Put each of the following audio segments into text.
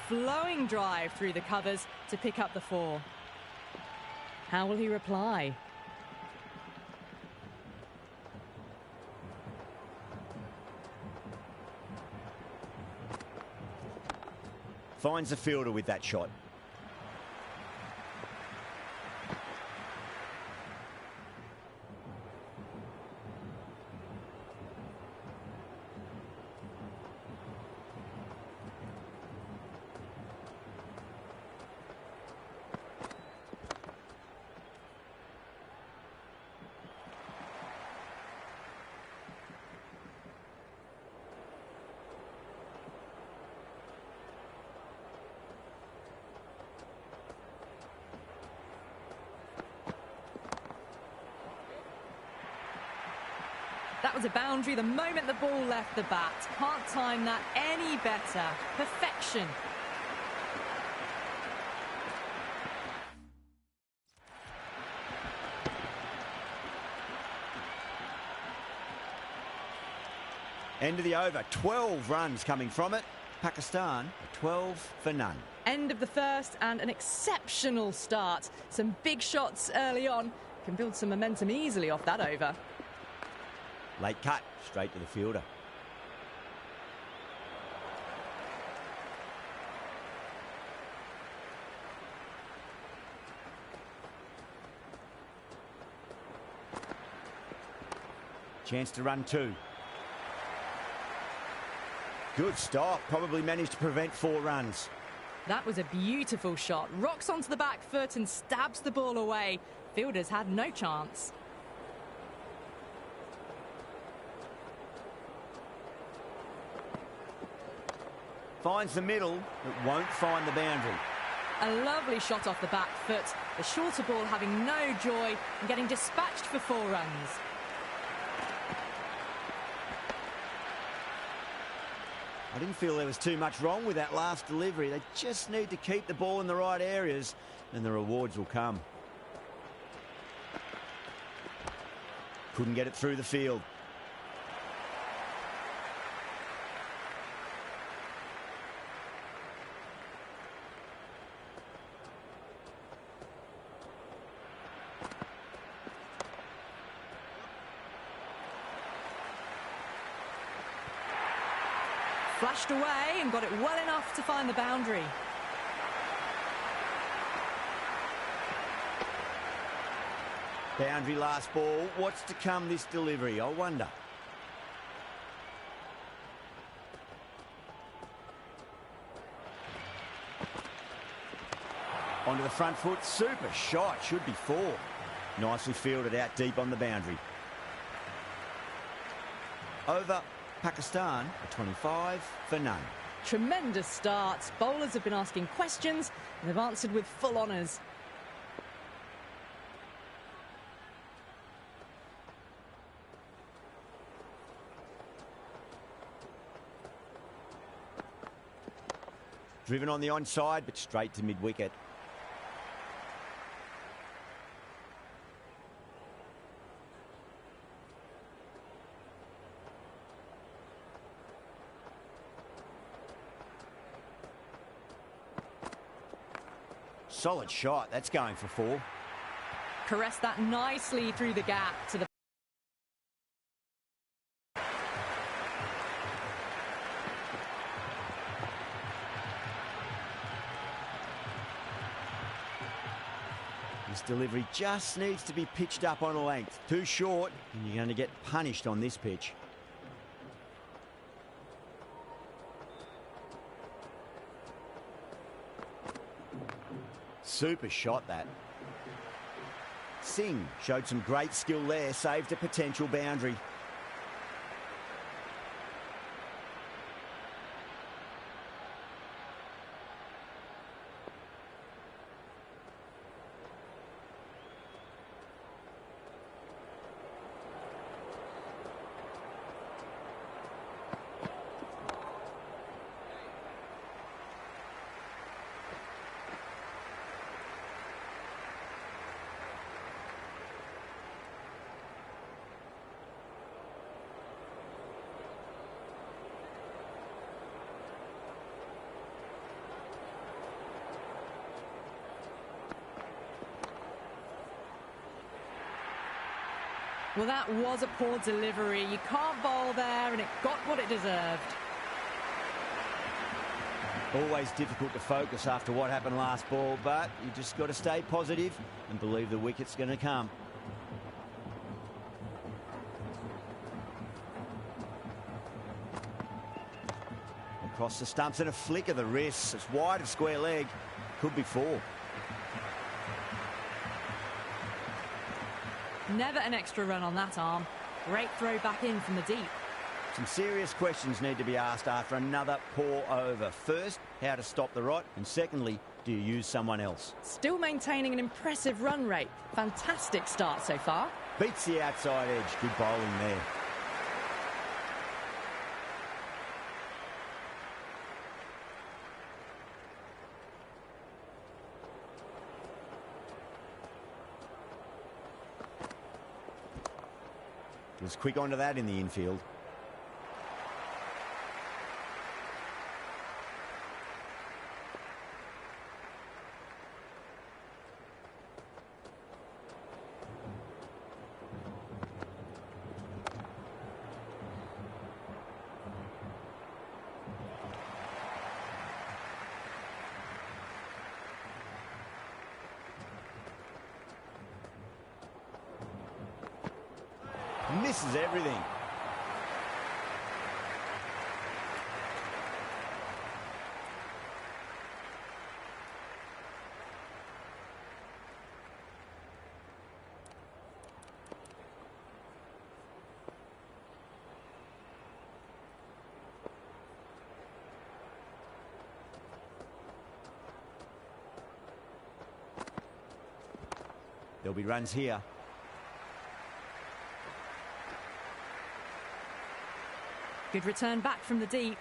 flowing drive through the covers to pick up the 4. How will he reply? Finds the fielder with that shot. That was a boundary the moment the ball left the bat. Can't time that any better. Perfection. End of the over. 12 runs coming from it. Pakistan, 12 for none. End of the first and an exceptional start. Some big shots early on. Can build some momentum easily off that over. Late cut, straight to the fielder. Chance to run 2. Good stop, probably managed to prevent 4 runs. That was a beautiful shot. Rocks onto the back foot and stabs the ball away. Fielders had no chance. Finds the middle, but won't find the boundary. A lovely shot off the back foot. The shorter ball having no joy and getting dispatched for 4 runs. I didn't feel there was too much wrong with that last delivery. They just need to keep the ball in the right areas and the rewards will come. Couldn't get it through the field. Flashed away and got it well enough to find the boundary. Boundary last ball. What's to come this delivery? I wonder. Onto the front foot. Super shot. Should be 4. Nicely fielded out deep on the boundary. Over. Pakistan, 25 for none. Tremendous start. Bowlers have been asking questions and they've answered with full honours. Driven on the onside, but straight to mid-wicket. Solid shot. That's going for 4. Caressed that nicely through the gap to the... This delivery just needs to be pitched up on a length. Too short, and you're going to get punished on this pitch. Super shot, that. Singh showed some great skill there, saved a potential boundary. Well, that was a poor delivery. You can't bowl there, and it got what it deserved. Always difficult to focus after what happened last ball, but you just got to stay positive and believe the wicket's going to come. Across the stumps and a flick of the wrists. It's wide of square leg. Could be 4. Never an extra run on that arm. Great throw back in from the deep. Some serious questions need to be asked after another poor over. First, how to stop the rot, and secondly, do you use someone else? Still maintaining an impressive run rate. Fantastic start so far. Beats the outside edge. Good bowling there. Was quick onto that in the infield. Misses everything. There'll be runs here. Good return back from the deep.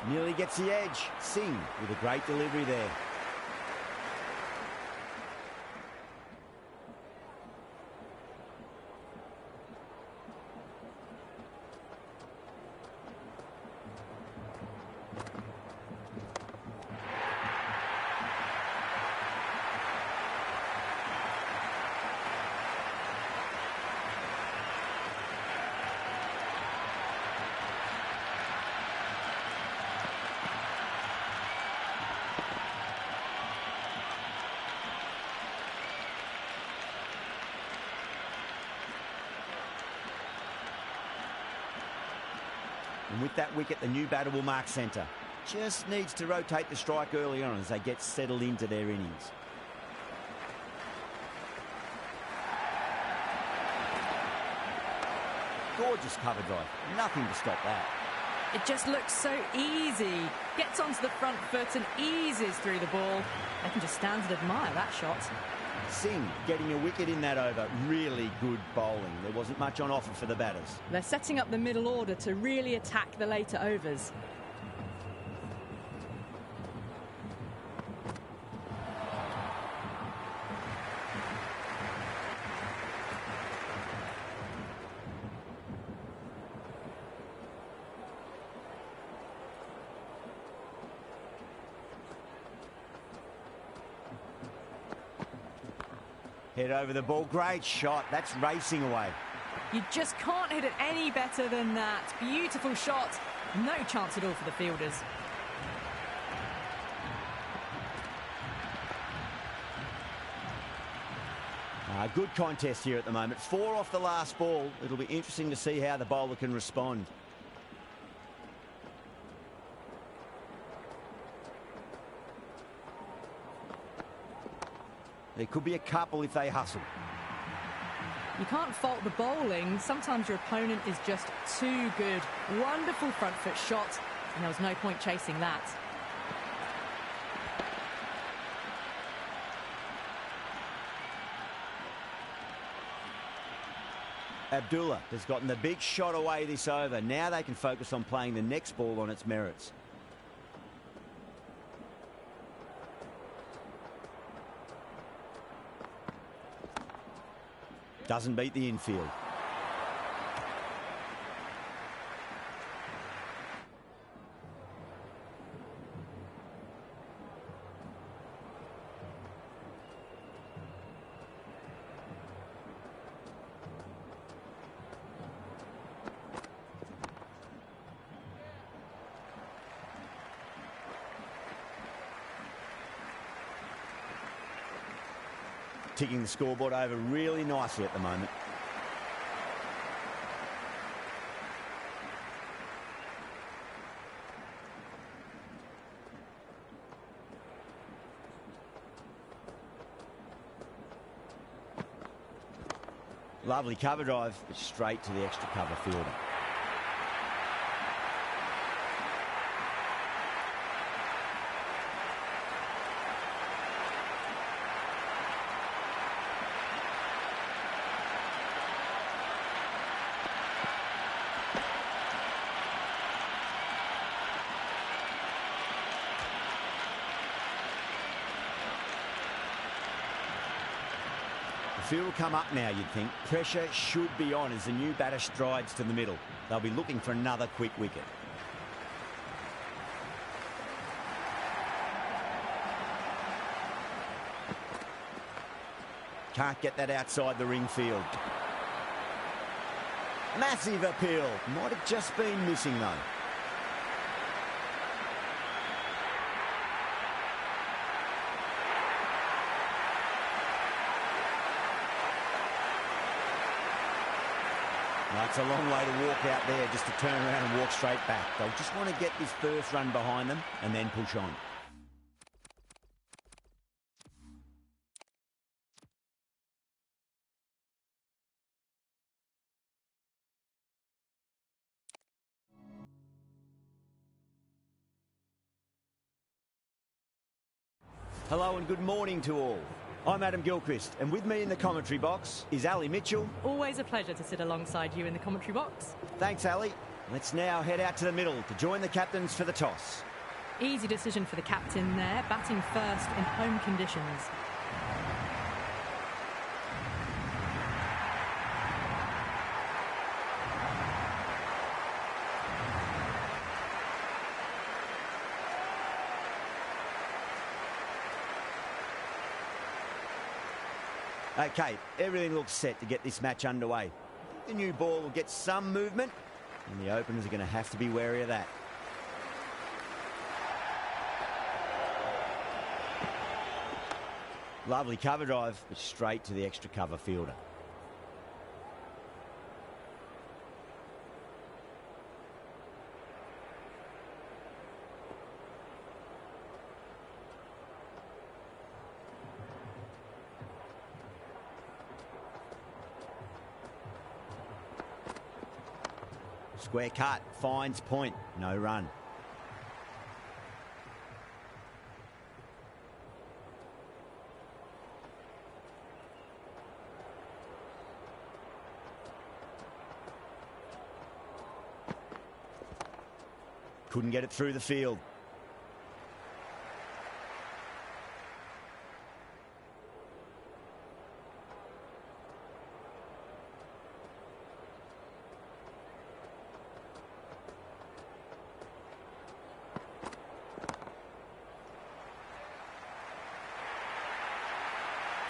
Nearly gets the edge. Singh with a great delivery there. And with that wicket, the new batter will mark centre. Just needs to rotate the strike early on as they get settled into their innings. Gorgeous cover drive. Nothing to stop that. It just looks so easy. Gets onto the front foot and eases through the ball. They can just stand and admire that shot. Singh getting a wicket in that over. Really good bowling. There wasn't much on offer for the batters. They're setting up the middle order to really attack the later overs. Head over the ball. Great shot. That's racing away. You just can't hit it any better than that. Beautiful shot. No chance at all for the fielders. Good contest here at the moment. 4 off the last ball. It'll be interesting to see how the bowler can respond. There could be a couple if they hustle. You can't fault the bowling. Sometimes your opponent is just too good. Wonderful front foot shot, and there was no point chasing that. Abdullah has gotten the big shot away this over. Now they can focus on playing the next ball on its merits. Doesn't beat the infield. ticking the scoreboard over really nicely at the moment. Lovely cover drive, but straight to the extra cover fielder. The field will come up now, you'd think. Pressure should be on as the new batter strides to the middle. They'll be looking for another quick wicket. Can't get that outside the ring field. Massive appeal. Might have just been missing though. That's a long way to walk out there just to turn around and walk straight back. They'll just want to get this first run behind them and then push on. Hello and good morning to all. I'm Adam Gilchrist, and with me in the commentary box is Ali Mitchell. Always a pleasure to sit alongside you in the commentary box. Thanks, Ali. Let's now head out to the middle to join the captains for the toss. Easy decision for the captain there, batting first in home conditions. Okay, everything looks set to get this match underway. The new ball will get some movement, and the openers are going to have to be wary of that. Lovely cover drive, but straight to the extra cover fielder. Square cut, finds point, no run. Couldn't get it through the field.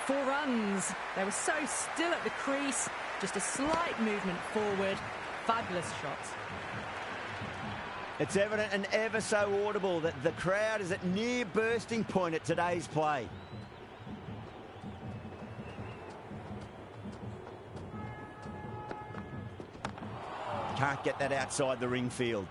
Four runs. They were so still at the crease. Just a slight movement forward. Fabulous shot. It's evident and ever so audible that the crowd is at near bursting point at today's play. Can't get that outside the ring field.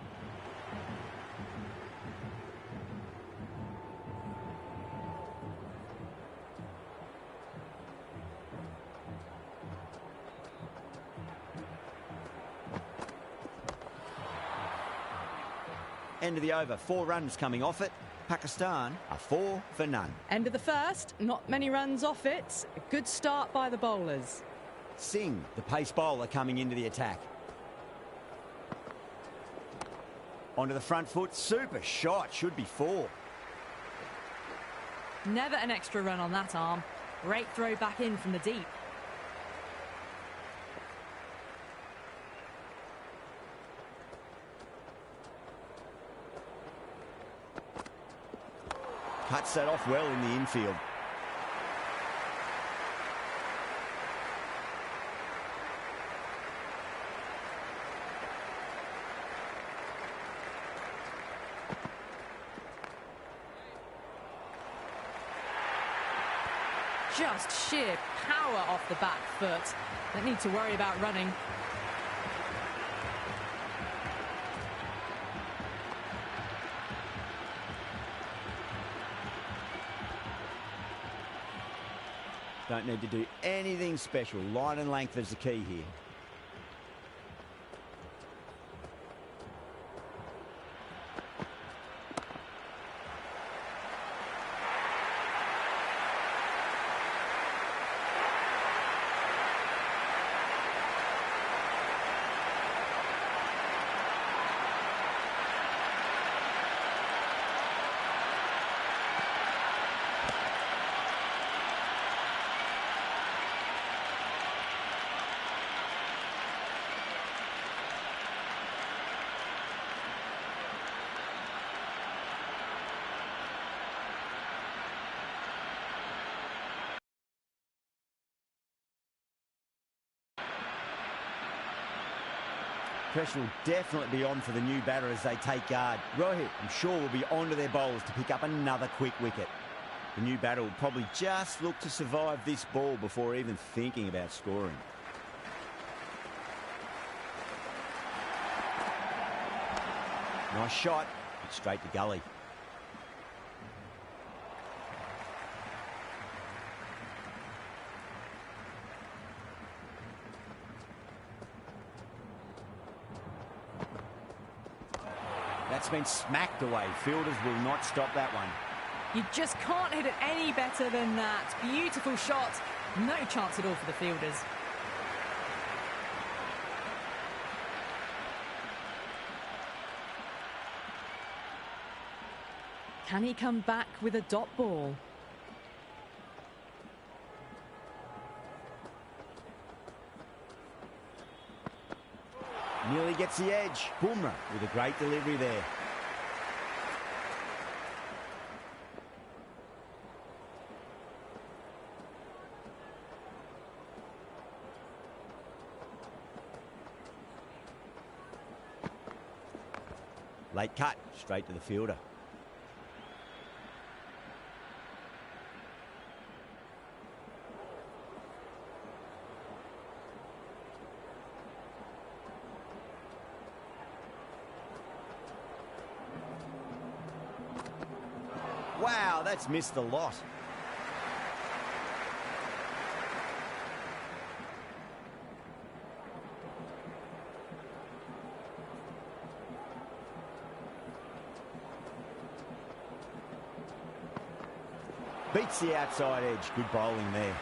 End of the over, 4 runs coming off it. Pakistan are 4 for none. End of the first, not many runs off it. A good start by the bowlers. Singh, the pace bowler, coming into the attack. Onto the front foot, super shot, should be 4. Never an extra run on that arm. Great throw back in from the deep. Cuts that off well in the infield. just sheer power off the back foot. Don't need to worry about running. Don't need to do anything special. Line and length is the key here. Pressure will definitely be on for the new batter as they take guard. Rohit, I'm sure, will be onto their bowlers to pick up another quick wicket. The new batter will probably just look to survive this ball before even thinking about scoring. Nice shot, but straight to gully. That's been smacked away. Fielders will not stop that one. You just can't hit it any better than that. Beautiful shot. No chance at all for the fielders. Can he come back with a dot ball? Nearly gets the edge. Bumrah with a great delivery there. Late cut, straight to the fielder. Wow, that's missed a lot. Beats the outside edge. Good bowling there.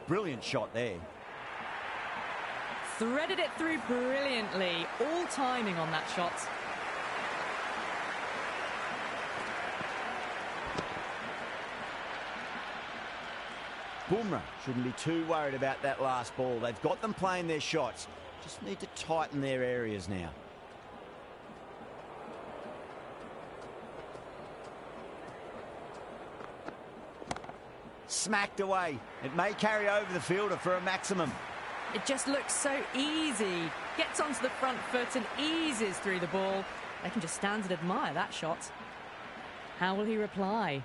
Brilliant shot there. Threaded it through brilliantly. All timing on that shot. Bumrah shouldn't be too worried about that last ball. They've got them playing their shots. Just need to tighten their areas now. Smacked away. It may carry over the fielder for a maximum. It just looks so easy. Gets onto the front foot and eases through the ball. They can just stand and admire that shot. How will he reply?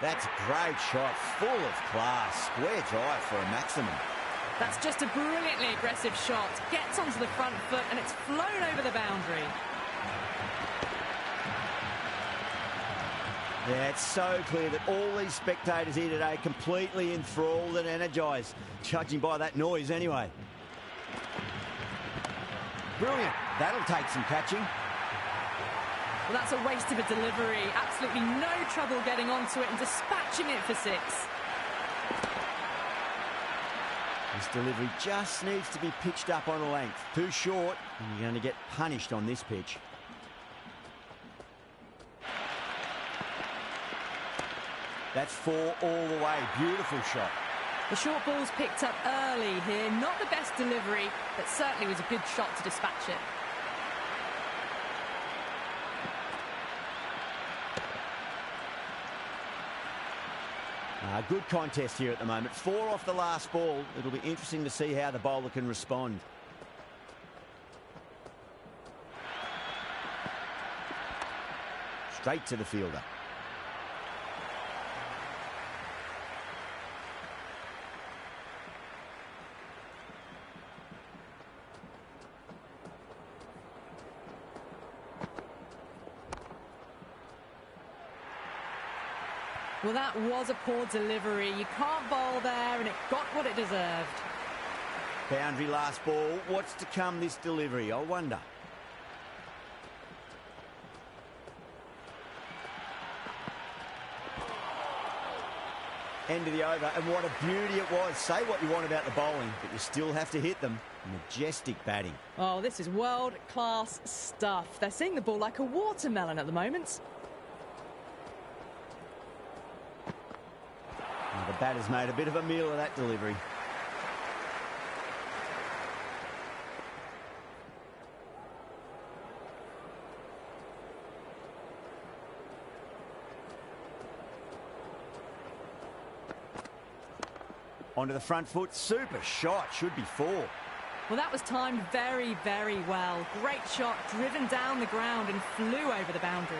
That's a great shot, full of class. Square drive for a maximum. That's just a brilliantly aggressive shot. Gets onto the front foot and it's flown over the boundary. Yeah, it's so clear that all these spectators here today are completely enthralled and energised, judging by that noise anyway. Brilliant. That'll take some catching. Well, that's a waste of a delivery. Absolutely no trouble getting onto it and dispatching it for six. This delivery just needs to be pitched up on a length. Too short, and you're going to get punished on this pitch. That's 4 all the way. Beautiful shot. The short ball's picked up early here. Not the best delivery, but certainly was a good shot to dispatch it. Good contest here at the moment. 4 off the last ball. It'll be interesting to see how the bowler can respond. Straight to the fielder. Well, that was a poor delivery. You can't bowl there, and it got what it deserved. Boundary last ball. What's to come this delivery? I wonder. End of the over, and what a beauty it was. Say what you want about the bowling, but you still have to hit them. Majestic batting. Oh, this is world-class stuff. They're seeing the ball like a watermelon at the moment. The batter's made a bit of a meal of that delivery. Onto the front foot. Super shot. Should be 4. Well, that was timed very, very well. Great shot, driven down the ground and flew over the boundary.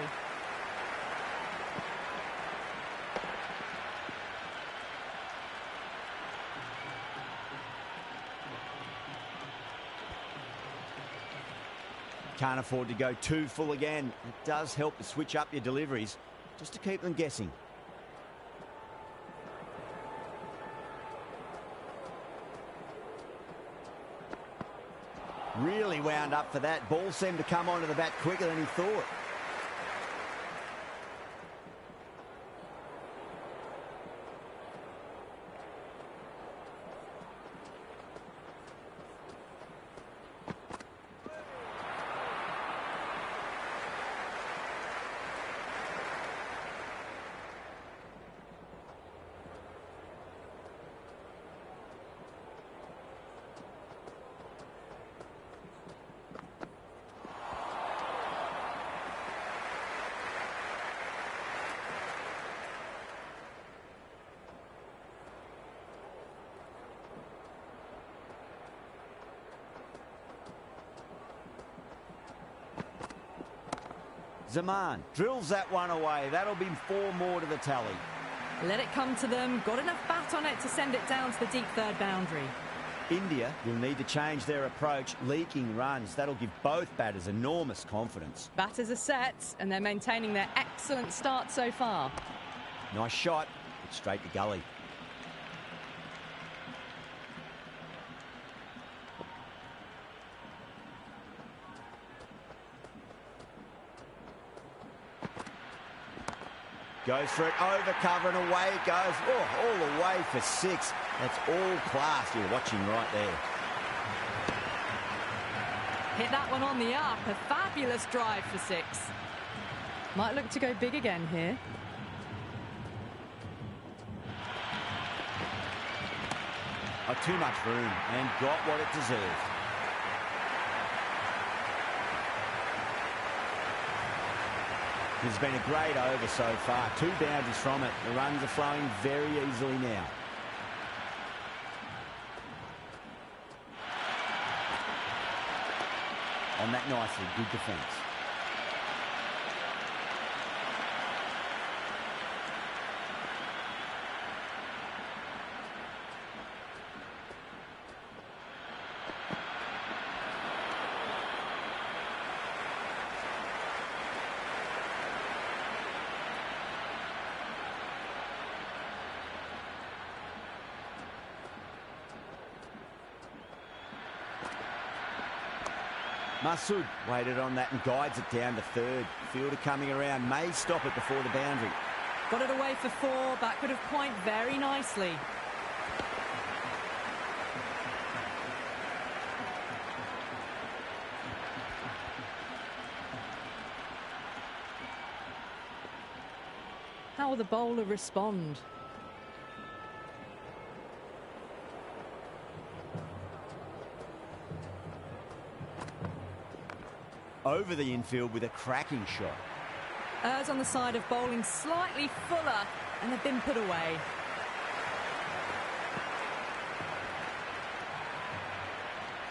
Can't afford to go too full again. It does help to switch up your deliveries, just to keep them guessing. Really wound up for that. Ball seemed to come onto the bat quicker than he thought. Zaman drills that one away. That'll be 4 more to the tally. Let it come to them. Got enough bat on it to send it down to the deep third boundary. India will need to change their approach, leaking runs. That'll give both batters enormous confidence. Batters are set, and they're maintaining their excellent start so far. Nice shot. It's straight to gully. Goes for it, over cover, and away it goes. Oh, all the way for 6. That's all class you're watching right there. Hit that one on the up. A fabulous drive for 6. Might look to go big again here. Too much room, and got what it deserved. It's been a great over so far. 2 boundaries from it. The runs are flowing very easily now. On that nicely, good defence. Masood waited on that and guides it down to third. Fielder coming around, may stop it before the boundary. Got it away for 4, backward of point very nicely. How will the bowler respond? Over the infield with a cracking shot. Errs on the side of bowling slightly fuller, and they've been put away.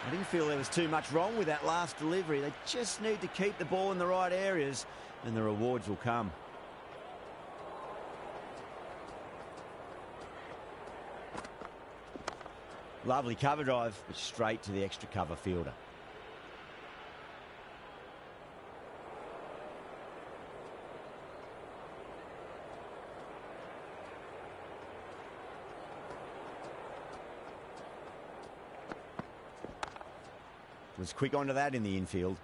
I didn't feel there was too much wrong with that last delivery. They just need to keep the ball in the right areas, and the rewards will come. Lovely cover drive, but straight to the extra cover fielder. Was quick onto that in the infield.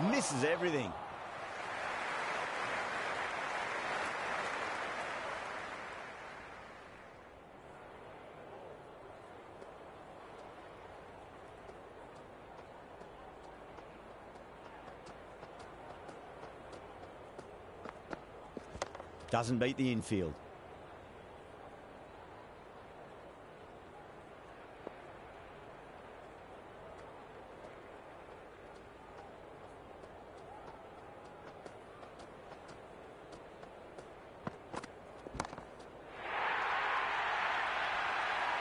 Misses everything. Doesn't beat the infield.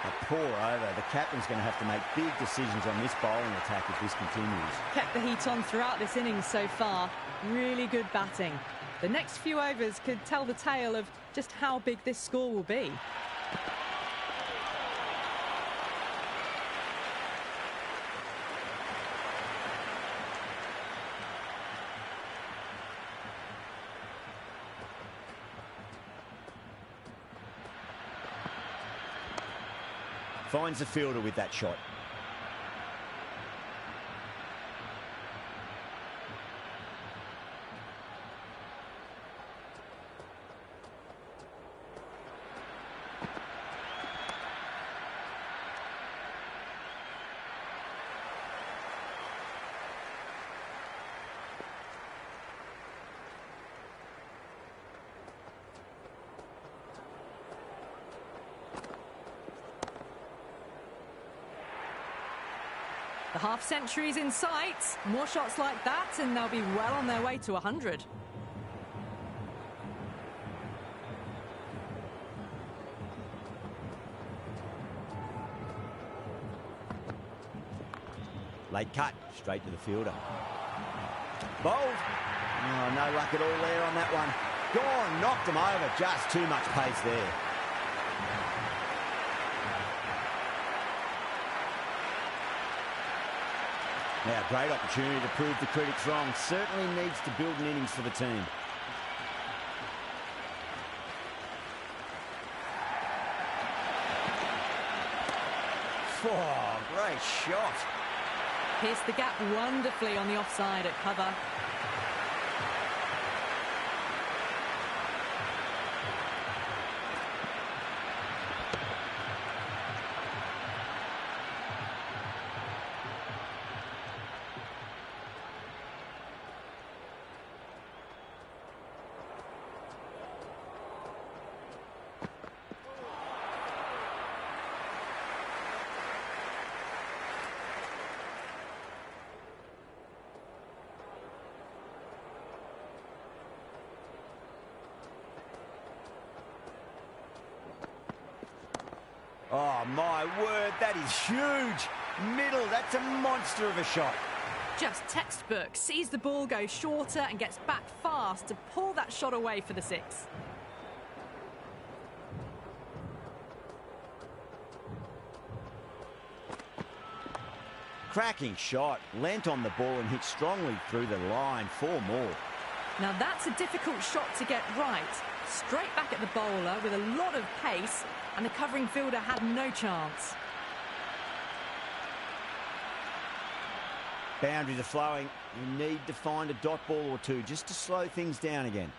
A poor over. The captain's going to have to make big decisions on this bowling attack if this continues. Kept the heat on throughout this innings so far. Really good batting. The next few overs could tell the tale of just how big this score will be. Finds the fielder with that shot. The half-century's in sight. More shots like that and they'll be well on their way to 100. Late cut, straight to the fielder. Bowled. Oh, no luck at all there on that one. Gone, knocked him over. Just too much pace there. Now, great opportunity to prove the critics wrong. Certainly needs to build an innings for the team. Oh, great shot. Pierced the gap wonderfully on the offside at cover. Oh, my word, that is huge. Middle, that's a monster of a shot. Just textbook. Sees the ball go shorter and gets back fast to pull that shot away for the six. Cracking shot. Leant on the ball and hit strongly through the line. 4 more. Now that's a difficult shot to get right. Straight back at the bowler with a lot of pace, and the covering fielder had no chance. Boundaries are flowing. You need to find a dot ball or two just to slow things down again.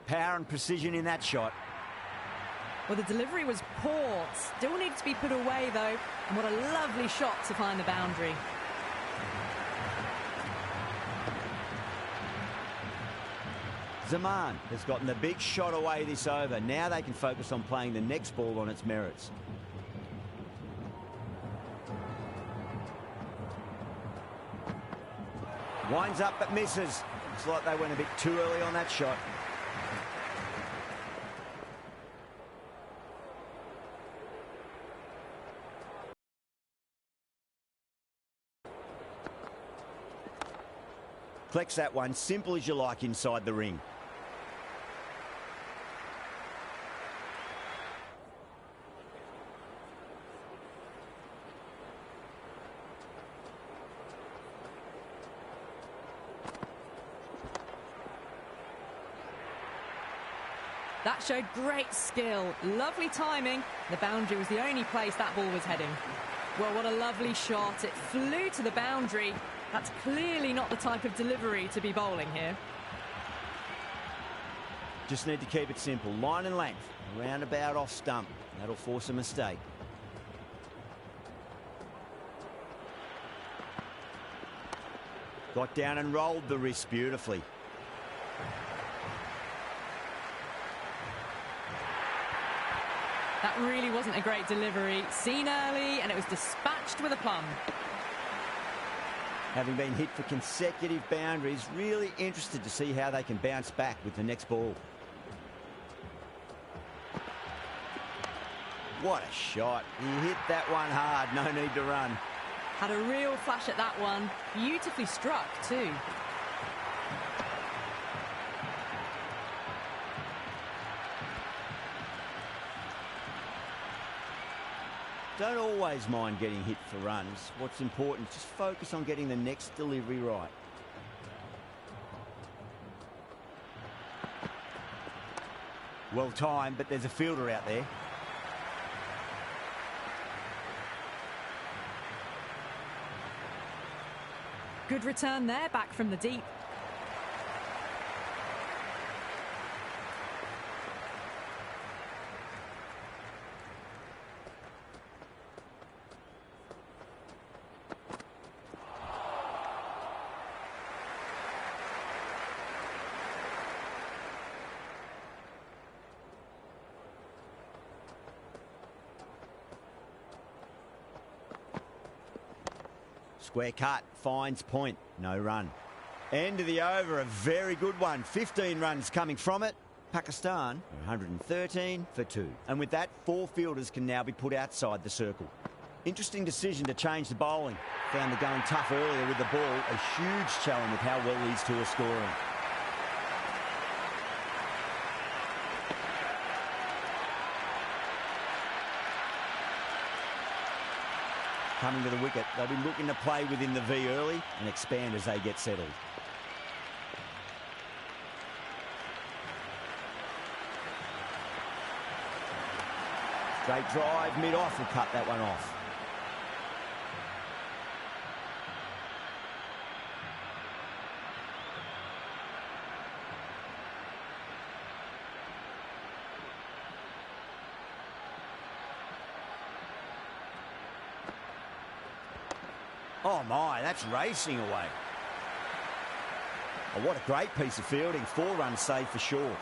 Power and precision in that shot. Well, the delivery was poor. Still needs to be put away, though. And what a lovely shot to find the boundary. Zaman has gotten the big shot away this over. Now they can focus on playing the next ball on its merits. Winds up but misses. Looks like they went a bit too early on that shot. Collects that one, simple as you like, inside the ring. That showed great skill. Lovely timing. The boundary was the only place that ball was heading. Well, what a lovely shot. It flew to the boundary. That's clearly not the type of delivery to be bowling here. Just need to keep it simple. Line and length. Roundabout off stump. That'll force a mistake. Got down and rolled the wrist beautifully. That really wasn't a great delivery. Seen early, and it was dispatched with aplomb. Having been hit for consecutive boundaries, really interested to see how they can bounce back with the next ball. What a shot. He hit that one hard, no need to run. Had a real flash at that one. Beautifully struck, too. Don't always mind getting hit for runs. What's important is just focus on getting the next delivery right. Well timed, but there's a fielder out there. Good return there, back from the deep. Square cut, finds point, no run. End of the over, a very good one. 15 runs coming from it. Pakistan, 113 for 2. And with that, 4 fielders can now be put outside the circle. Interesting decision to change the bowling. Found the going tough earlier with the ball. A huge challenge with how well these two are scoring. Coming to the wicket, they'll be looking to play within the V early and expand as they get settled. Straight drive, mid-off, will cut that one off. Oh my, that's racing away. Oh, what a great piece of fielding. 4 runs saved for sure.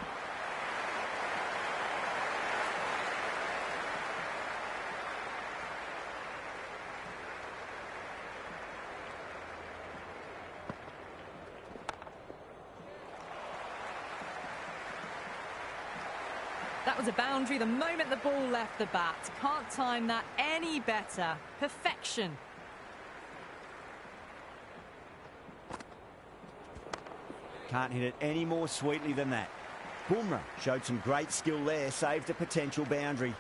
That was a boundary the moment the ball left the bat. Can't time that any better. Perfection. Can't hit it any more sweetly than that. Bumrah showed some great skill there, saved a potential boundary.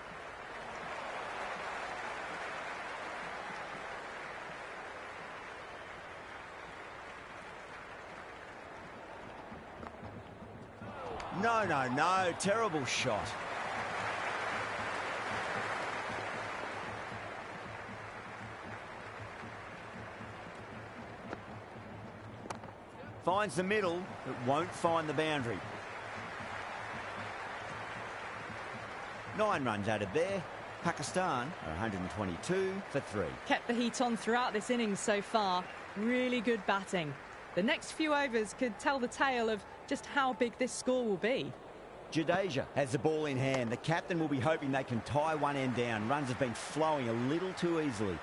No, terrible shot. Finds the middle, but won't find the boundary. 9 runs added there. Pakistan are 122 for 3. Kept the heat on throughout this innings so far. Really good batting. The next few overs could tell the tale of just how big this score will be. Jadeja has the ball in hand. The captain will be hoping they can tie one end down. Runs have been flowing a little too easily.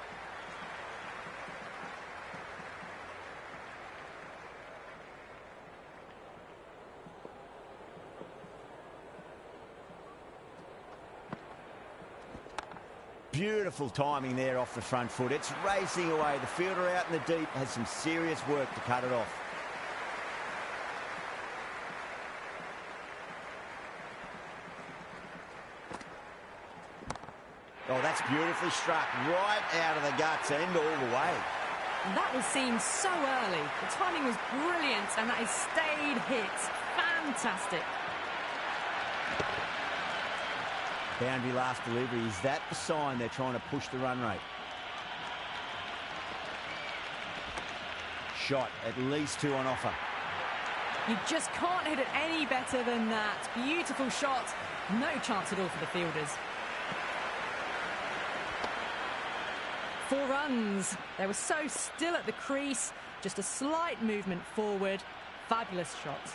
Beautiful timing there off the front foot. It's racing away. The fielder out in the deep has some serious work to cut it off. Oh, that's beautifully struck. Right out of the guts and all the way. That was seen so early. The timing was brilliant and that is stayed hit. Fantastic. Boundary last delivery. Is that the sign they're trying to push the run rate? Shot, at least 2 on offer. You just can't hit it any better than that. Beautiful shot. No chance at all for the fielders. 4 runs. They were so still at the crease. Just a slight movement forward. Fabulous shots.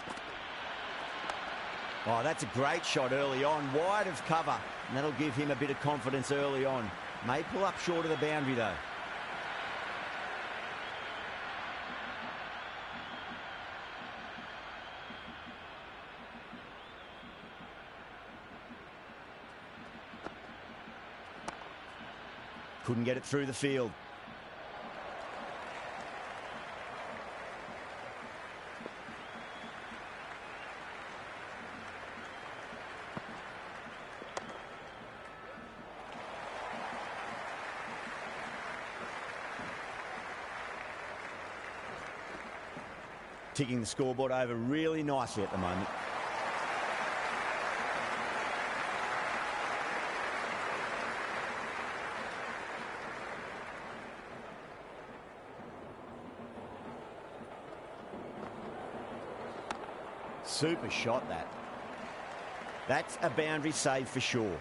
Oh, that's a great shot early on, wide of cover, and that'll give him a bit of confidence early on. May pull up short of the boundary, though. Couldn't get it through the field. Ticking the scoreboard over really nicely at the moment. Super shot that. That's a boundary save for sure.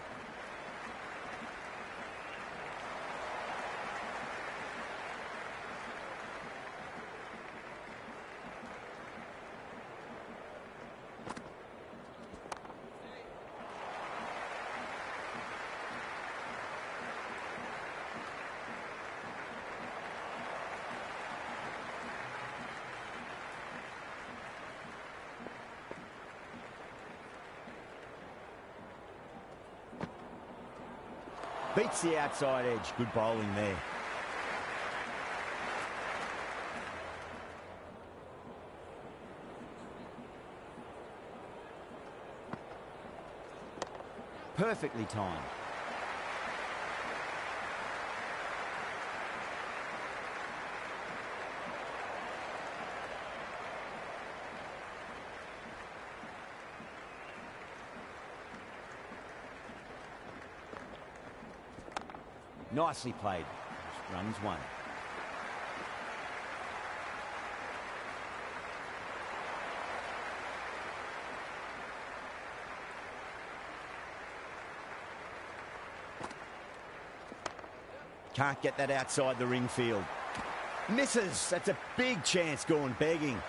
Beats the outside edge. Good bowling there. Perfectly timed. Nicely played. Runs 1. Can't get that outside the ring field. Misses. That's a big chance gone begging.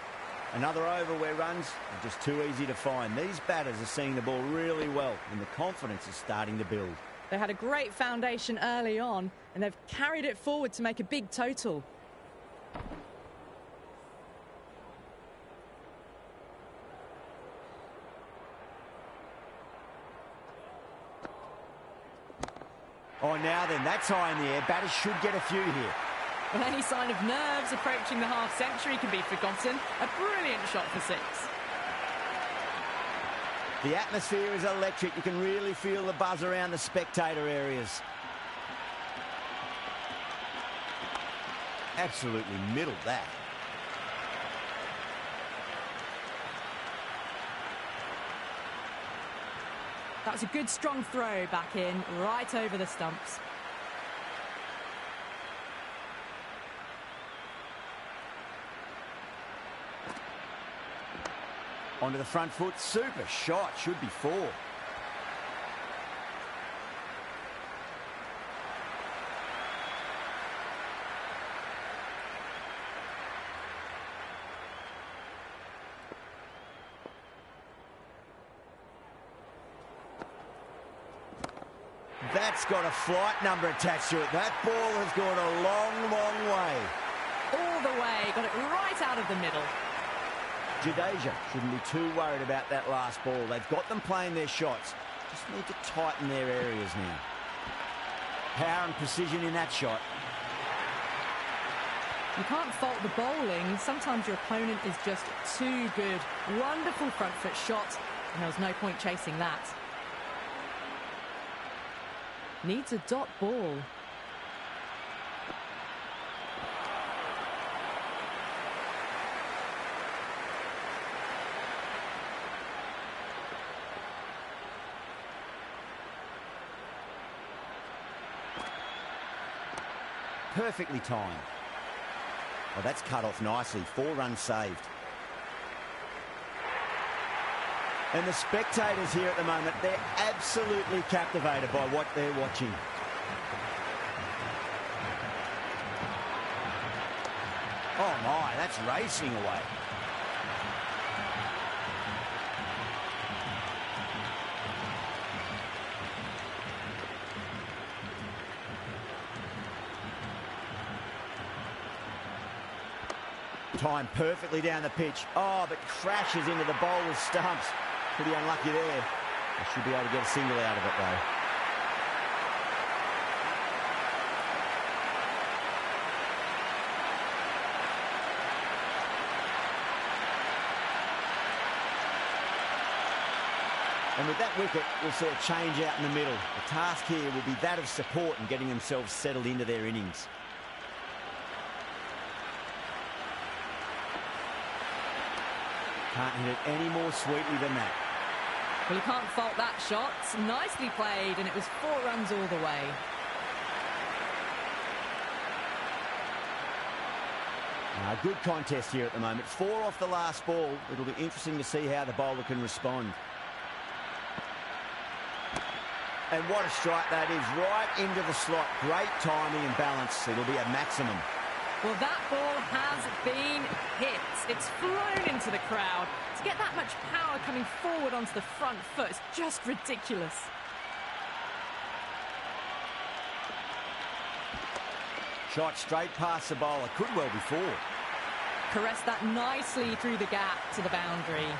Another over where runs are just too easy to find. These batters are seeing the ball really well and the confidence is starting to build. They had a great foundation early on and they've carried it forward to make a big total. Oh, now then, that's high in the air. Batters should get a few here. Well, any sign of nerves approaching the half-century can be forgotten. A brilliant shot for 6. The atmosphere is electric. You can really feel the buzz around the spectator areas. Absolutely middled that. That was a good strong throw back in, right over the stumps. Onto the front foot, super shot, should be 4. That's got a flight number attached to it. That ball has gone a long, long way. All the way, got it right out of the middle. Jadeja shouldn't be too worried about that last ball. They've got them playing their shots. Just need to tighten their areas now. Power and precision in that shot. You can't fault the bowling. Sometimes your opponent is just too good. Wonderful front foot shot, and there was no point chasing that. Needs a dot ball. Perfectly timed. Well, that's cut off nicely. 4 runs saved. And the spectators here at the moment, they're absolutely captivated by what they're watching. Oh my, that's racing away. Timed perfectly down the pitch. Oh, but crashes into the bowler's stumps. Pretty unlucky there. They should be able to get a single out of it, though. And with that wicket, we'll see a change out in the middle. The task here will be that of support and getting themselves settled into their innings. Can't hit it any more sweetly than that. Well, you can't fault that shot. Nicely played, and it was 4 runs all the way. A good contest here at the moment. 4 off the last ball. It'll be interesting to see how the bowler can respond. And what a strike that is, right into the slot. Great timing and balance. It'll be a maximum. Well, that ball has been hit. It's flown into the crowd. To get that much power coming forward onto the front foot is just ridiculous. Shot straight past the bowler. Could well be 4. Caressed that nicely through the gap to the boundary.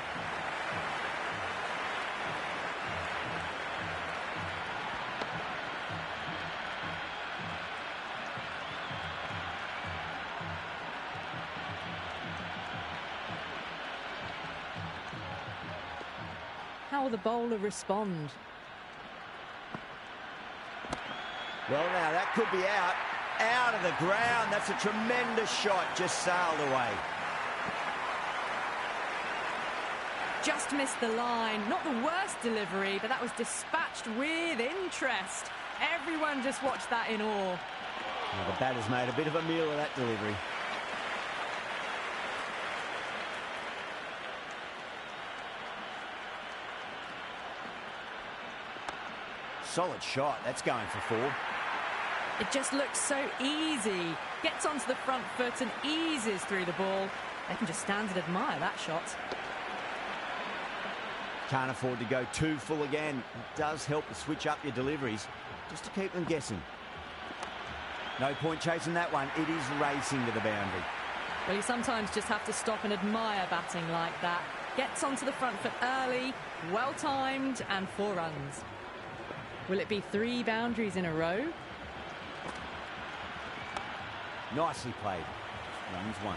How will the bowler respond? Well, now that could be out. Out of the ground. That's a tremendous shot. Just sailed away. Just missed the line. Not the worst delivery, but that was dispatched with interest. Everyone just watched that in awe. Well, the batter's made a bit of a meal of that delivery. Solid shot. That's going for 4. It just looks so easy. Gets onto the front foot and eases through the ball. They can just stand and admire that shot. Can't afford to go too full again. It does help to switch up your deliveries, just to keep them guessing. No point chasing that one. It is racing to the boundary. Well, you sometimes just have to stop and admire batting like that. Gets onto the front foot early, well-timed, and 4 runs. Will it be 3 boundaries in a row? Nicely played. Runs 1.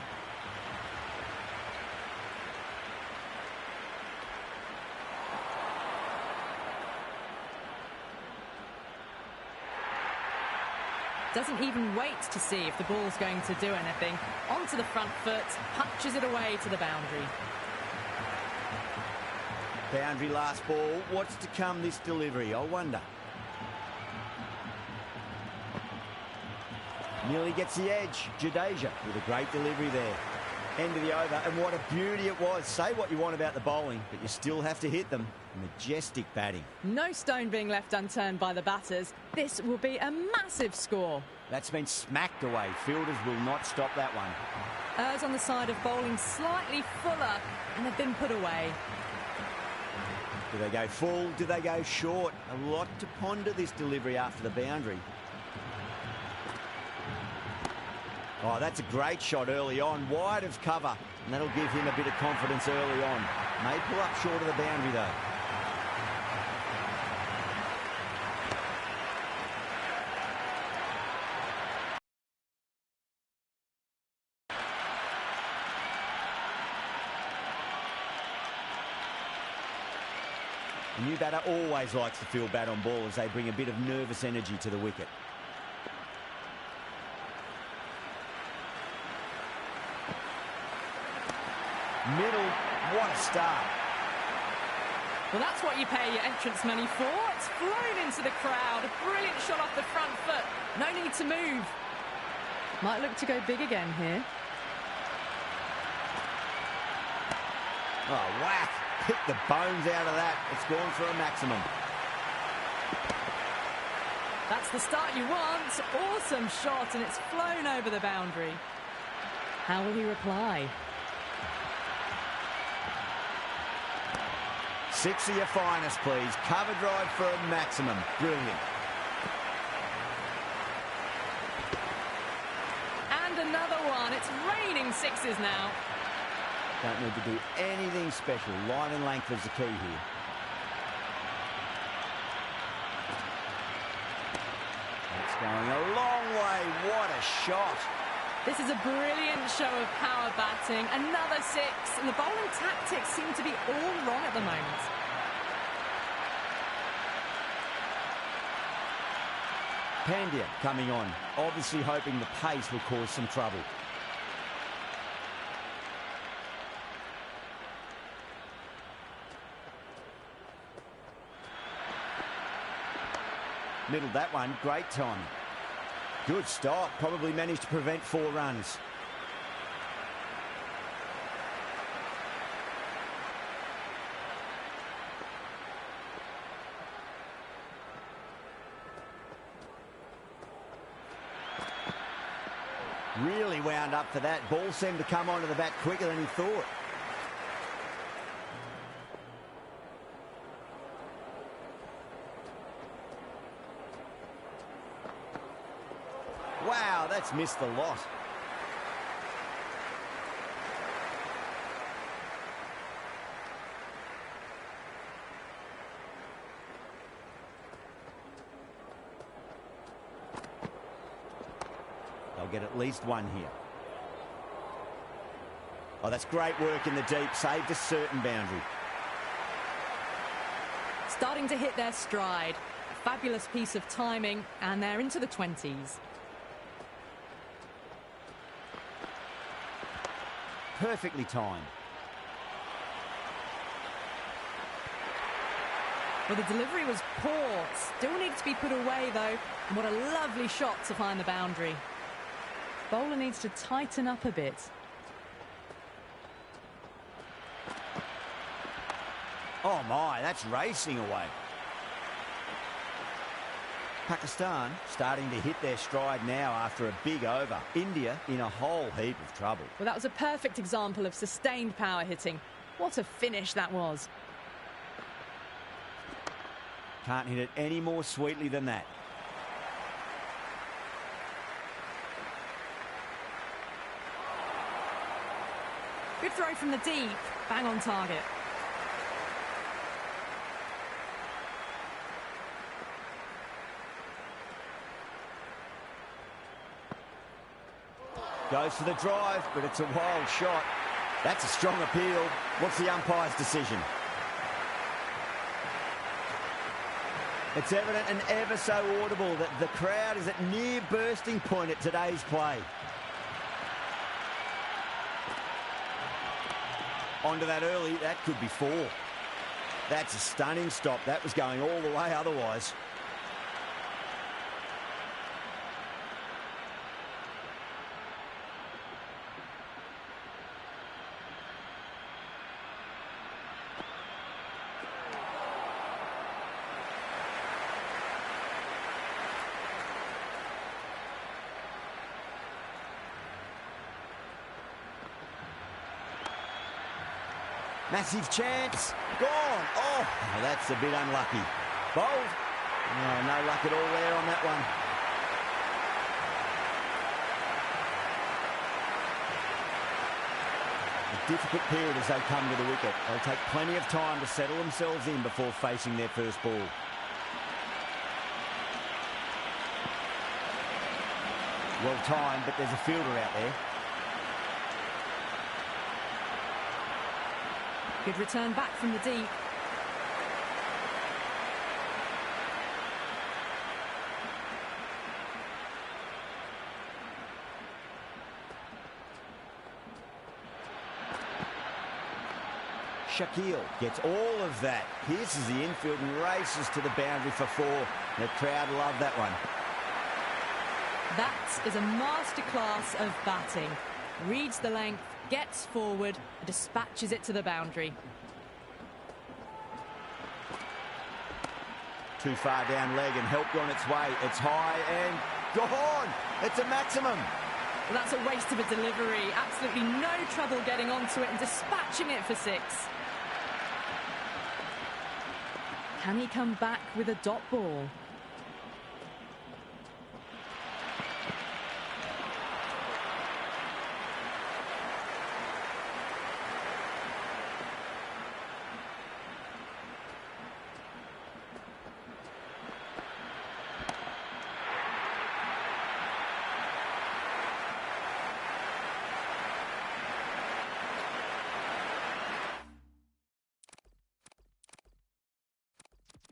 Doesn't even wait to see if the ball's going to do anything. Onto the front foot, punches it away to the boundary. Boundary last ball. What's to come this delivery, I wonder. Nearly gets the edge. Jadeja with a great delivery there. End of the over, and what a beauty it was. Say what you want about the bowling, but you still have to hit them. Majestic batting. No stone being left unturned by the batters. This will be a massive score. That's been smacked away. Fielders will not stop that one. Errs on the side of bowling slightly fuller, and they've been put away. Do they go full? Do they go short? A lot to ponder this delivery after the boundary. Oh, that's a great shot early on, wide of cover, and that'll give him a bit of confidence early on. May pull up short of the boundary, though. The new batter always likes to field bat on ball as they bring a bit of nervous energy to the wicket. Middle, what a start. Well, that's what you pay your entrance money for. It's flown into the crowd. A brilliant shot off the front foot. No need to move. Might look to go big again here. Oh, whack. Hit the bones out of that. It's gone for a maximum. That's the start you want. Awesome shot, and it's flown over the boundary. How will he reply? Six of your finest, please. Cover drive for a maximum. Brilliant. And another one. It's raining sixes now. Don't need to do anything special. Line and length is the key here. That's going a long way. What a shot. This is a brilliant show of power batting. Another six. And the bowling tactics seem to be all wrong at the moment. Pandya coming on. Obviously hoping the pace will cause some trouble. Middled that one. Great timing. Good stop. Probably managed to prevent 4 runs. Really wound up for that. Ball seemed to come onto the bat quicker than he thought. Wow, that's missed the lot. They'll get at least one here. Oh, that's great work in the deep. Saved a certain boundary. Starting to hit their stride. Fabulous piece of timing, and they're into the 20s. Perfectly timed. Well, the delivery was poor. Still needs to be put away, though. And what a lovely shot to find the boundary. Bowler needs to tighten up a bit. Oh, my, that's racing away. Pakistan starting to hit their stride now after a big over. India in a whole heap of trouble. Well, that was a perfect example of sustained power hitting. What a finish that was. Can't hit it any more sweetly than that. Good throw from the deep. Bang on target. Goes for the drive, but it's a wild shot. That's a strong appeal. What's the umpire's decision? It's evident and ever so audible that the crowd is at near bursting point at today's play. Onto that early, that could be 4. That's a stunning stop. That was going all the way otherwise. Massive chance. Gone. Oh, that's a bit unlucky. Bold. No luck at all there on that one. A difficult period as they come to the wicket. They'll take plenty of time to settle themselves in before facing their first ball. Well timed, but there's a fielder out there. Good return back from the deep. Shakil gets all of that. Pierces the infield and races to the boundary for 4. The crowd love that one. That is a masterclass of batting. Reads the length, gets forward, and dispatches it to the boundary. Too far down leg and helped on its way. It's high and gone. It's a maximum. Well, that's a waste of a delivery. Absolutely no trouble getting onto it and dispatching it for 6. Can he come back with a dot ball?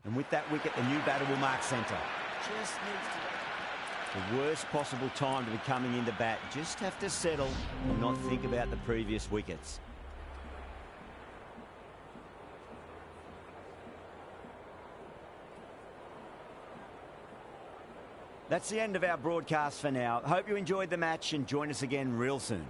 And with that wicket, the new batter will mark centre. Just needs to... The worst possible time to be coming into bat. Just have to settle and not think about the previous wickets. That's the end of our broadcast for now. Hope you enjoyed the match and join us again real soon.